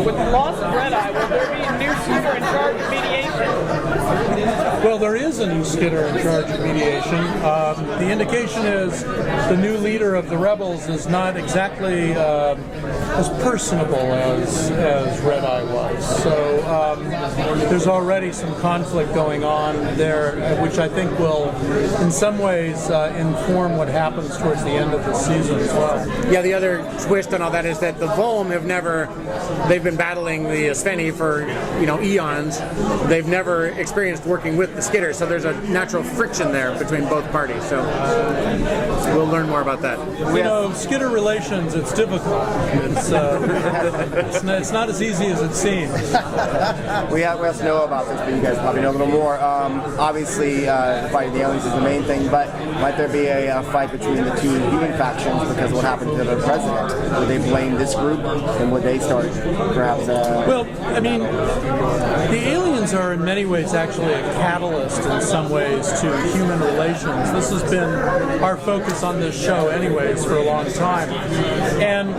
With the loss of Red Eye, will there be a new skidder in charge of mediation? Well, there is a new skidder in charge of mediation. The indication is the new leader of the rebels is not exactly as personable as Red Eye was. So there's already some conflict going on there, which I think will, in some ways, inform what happens towards the end of the season as well. Yeah, the other twist on all that is that the Volm they've been battling the Sveni for, eons. They've never experienced working with the skidder, so there's a natural friction there between both parties. So we'll learn more about that. Skidder relations, it's difficult. It's not as easy as it seems. We also know about this, but you guys probably know a little more. Obviously, fighting the aliens is the main thing, but might there be a fight between the two human factions because of what happened to the president? Would they blame this group, and would they start perhaps... Well, I mean, the aliens are in many ways actually a catalyst in some ways to human relations. This has been our focus on this show anyways for a long time. And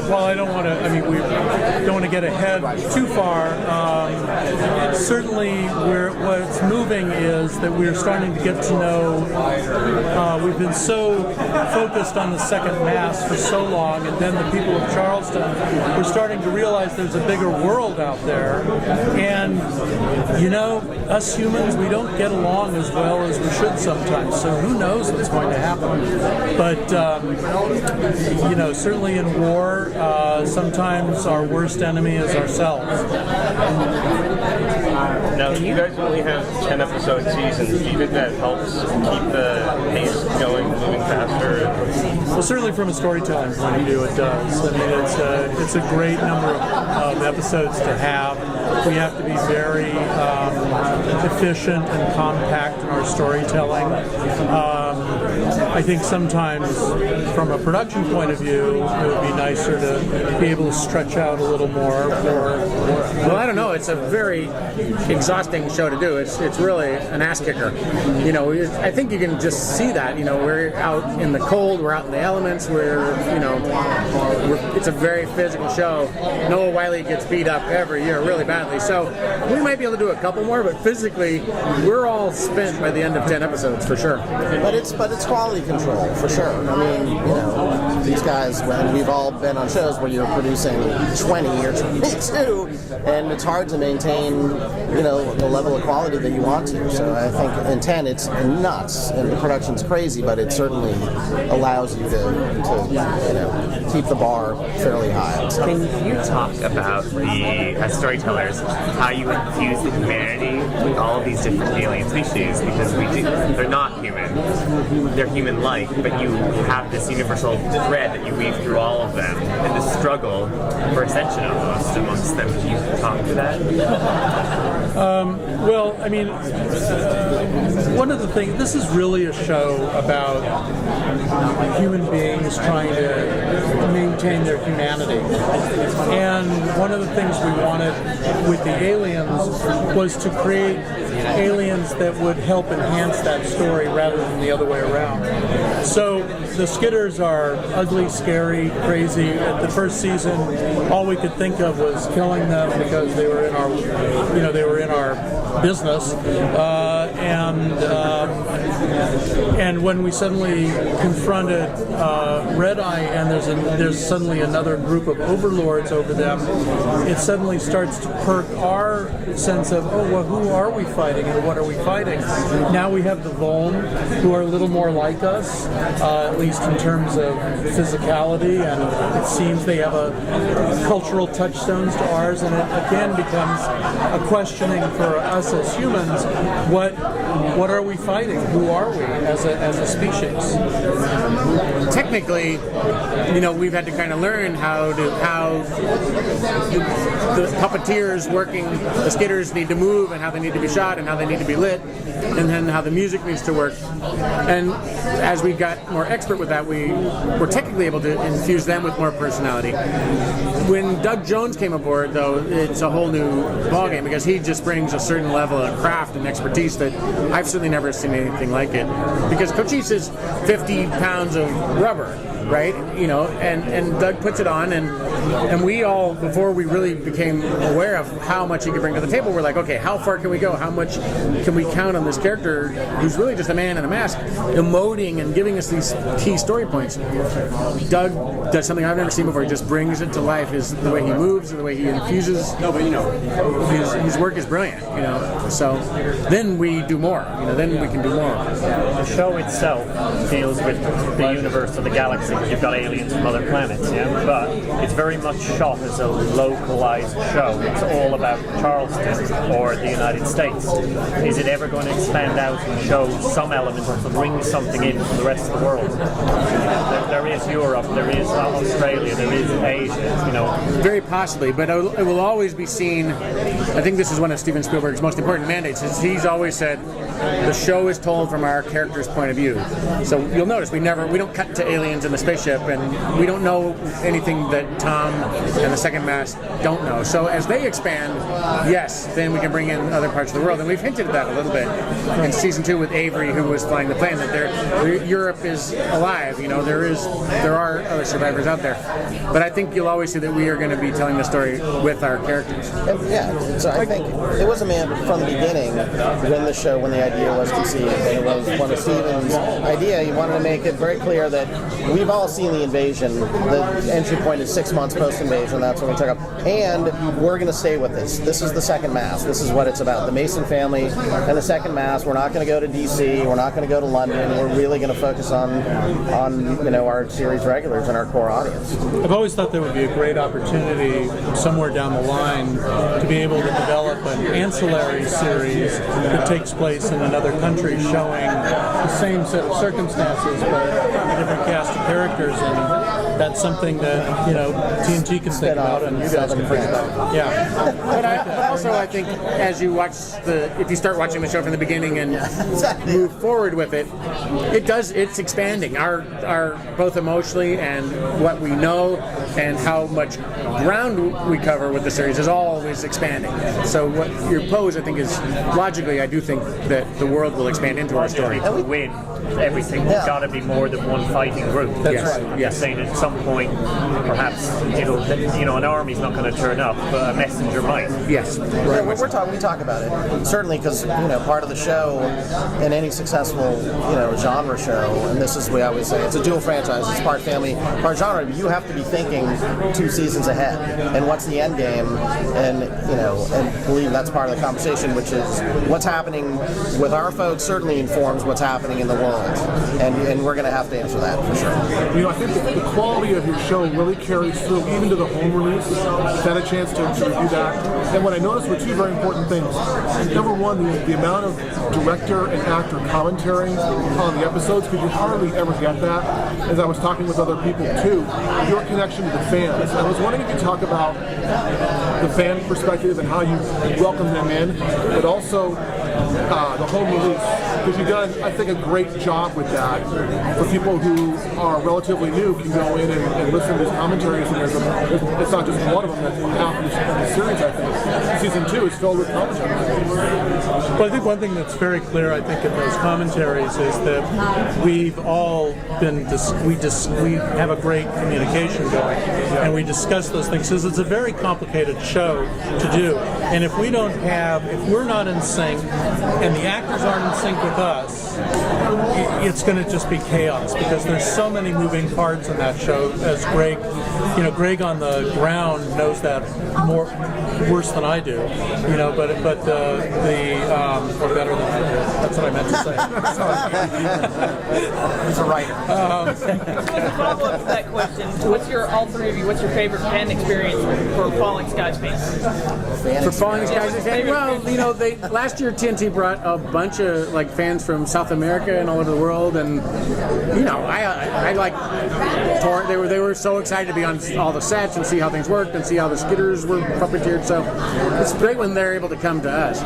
while I don't want to, we don't want to get ahead too far, certainly what's moving is that we're starting to get to know, we've been so focused on the second mass for so long, and then the people of Charleston, we're starting to realize there's a bigger world out there, and us humans, we don't get along as well as we should sometimes, so who knows what's going to happen. But certainly in war, sometimes our worst enemy is ourselves. Now, you guys only have 10 episode seasons. Do you think that helps keep the pace going, moving faster? Well, certainly from a storytelling point of view, it does. I mean, it's a great number of episodes to have. We have to be very efficient and compact in our storytelling. I think sometimes, from a production point of view, it would be nicer to be able to stretch out a little more. Well, I don't know. It's a very exhausting show to do. It's really an ass kicker. I think you can just see that. We're out in the cold. We're out in the elements. It's a very physical show. Noah Wiley gets beat up every year really badly. So we might be able to do a couple more, but physically, we're all spent by the end of 10 episodes for sure. But it's quality control for sure. These guys, when we've all been on shows where you're producing 20 or 22, and it's hard to maintain, the level of quality that you want to. So I think in 10 it's nuts, and the production's crazy, but it certainly allows you to keep the bar fairly high. Can you talk about as storytellers, how you infuse the humanity with all of these different alien species? Because they're not human. They're human-like, but you have this universal thread that you weave through all of them, and this struggle for ascension almost amongst them. Can you talk to that? One of the things, this is really a show about human beings trying to maintain their humanity. And one of the things we wanted with the aliens was to create aliens that would help enhance that story rather than the other way around. So the Skidders are ugly, scary, crazy. At the first season, all we could think of was killing them because they were in our business. And when we suddenly confronted Red Eye, and there's suddenly another group of overlords over them, it suddenly starts to perk our sense of, who are we fighting and what are we fighting? Now we have the Volm, who are a little more like us, at least in terms of physicality, and it seems they have a cultural touchstones to ours, and it again becomes a questioning for us as humans, what are we fighting? Who are we as a species? Technically, we've had to kind of learn how the puppeteers working the skidders need to move, and how they need to be shot, and how they need to be lit, and then how the music needs to work. And as we got more expert with that, we were technically able to infuse them with more personality. When Doug Jones came aboard, though, it's a whole new ballgame, because he just brings a certain level of craft and expertise that I've certainly never seen anything like it. Because Cochise is 50 pounds of rubber. right? You know, and Doug puts it on, and we all, before we really became aware of how much he could bring to the table, we're like, okay, how far can we go? How much can we count on this character who's really just a man in a mask, emoting and giving us these key story points? Doug does something I've never seen before. He just brings it to life. The way he moves, and the way he infuses. His work is brilliant. You know, so then we do more. You know, then we can do more. The show itself deals with the universe of the galaxy. You've got aliens from other planets, yeah, but it's very much shot as a localized show. It's all about Charleston or the United States. Is it ever going to expand out and show some element or bring something in from the rest of the world? There is Europe, there is Australia, there is Asia, you know. Very possibly, but it will always be seen. I think this is one of Steven Spielberg's most important mandates. Is he's always said the show is told from our character's point of view. So you'll notice we don't cut to aliens in the spaceship, and we don't know anything that Tom and the Second Mass don't know. So as they expand, yes, then we can bring in other parts of the world, and we've hinted at that a little bit in season 2 with Avery, who was flying the plane. That Europe is alive. You know, there are other survivors out there, but I think you'll always see that we are going to be telling the story with our characters. Yeah, so I think it was a man from the beginning when the idea was conceived, and it was one of Steven's idea. He wanted to make it very clear that we've all seen the invasion. The entry point is 6 months post-invasion. That's when we took up, and we're going to stay with this. This is the Second Mass. This is what it's about. The Mason family and the Second Mass. We're not going to go to DC. We're not going to go to London. We're really going to focus on our series regulars and our core audience. I've always thought there would be a great opportunity somewhere down the line to be able to develop an ancillary series that takes place in another country showing the same set of circumstances but a different cast of characters, and that's something that, you know, TNT can think about and you guys can think about. Yeah. But also I think as you watch if you start watching the show from the beginning and move forward with it, it's expanding. Our both emotionally and what we know and how much ground we cover with the series is always expanding. So what your pose, I think, is logically, I do think that the world will expand into our story. To win everything, there's got to be more than one fighting group. That's right. You're Yes. saying at some point, perhaps an army's not going to turn up, but a messenger might. Yes. Yeah, we talk about it, certainly, because part of the show in any successful genre show, and this is we always say it's a dual franchise, it's part family, part genre. You have to be thinking 2 seasons ahead, and what's the end game, and and believe that's part of the conversation, which is what's happening with our folks certainly informs what's happening in the world, and we're going to have to answer that for sure. I think the quality of your show really carries through even to the home release. I've had a chance to review that, and what I noticed were 2 very important things. Number one, the amount of director and actor commentary on the episodes, because you hardly ever get that. As I was talking with other people too, your connection to the fans. I was wondering if you talk about the fan perspective and how you welcome them in, but also the home release, because you've done, I think, a great job with that. For people who are relatively new, can go in and listen to these commentaries, and it's not just one of them, that's half of the series, I think. Season 2 is filled with commentary. Well, I think one thing that's very clear, I think, in those commentaries is that we've all been, we have a great communication going, and we discuss those things, because it's a very complicated show to do. And if we're not in sync, and the actors aren't in sync with us, it's going to just be chaos, because there's so many moving parts in that show. As Greg on the ground knows that worse than I do, but or better than I do. That's what I meant to say. He's a writer. To follow up to that question, what's your favorite fan experience for Falling Skies fans? For Falling Skies, well, last year TNT brought a bunch of fans from South America and all over the world, and I like they were so excited to be on all the sets and see how things worked and see how the skitters were puppeteered. So it's great when they're able to come to us.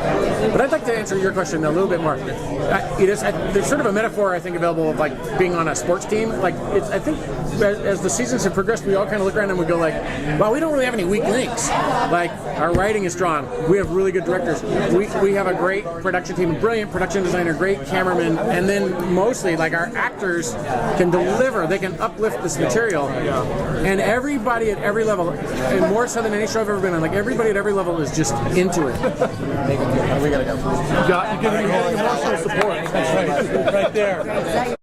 But I'd like to answer your question a little bit more. There's sort of a metaphor I think available of being on a sports team. I think as the seasons have progressed, we all kind of look around and we go wow, we don't really have any weak links. Our writing is strong. We have really good directors. We have a great production team, a brilliant production designer, great great cameramen, and then mostly like our actors can deliver. They can uplift this material, and everybody at every level, and more so than any show I've ever been on, like everybody at every level is just into it. We gotta go. You get emotional support. That's right there.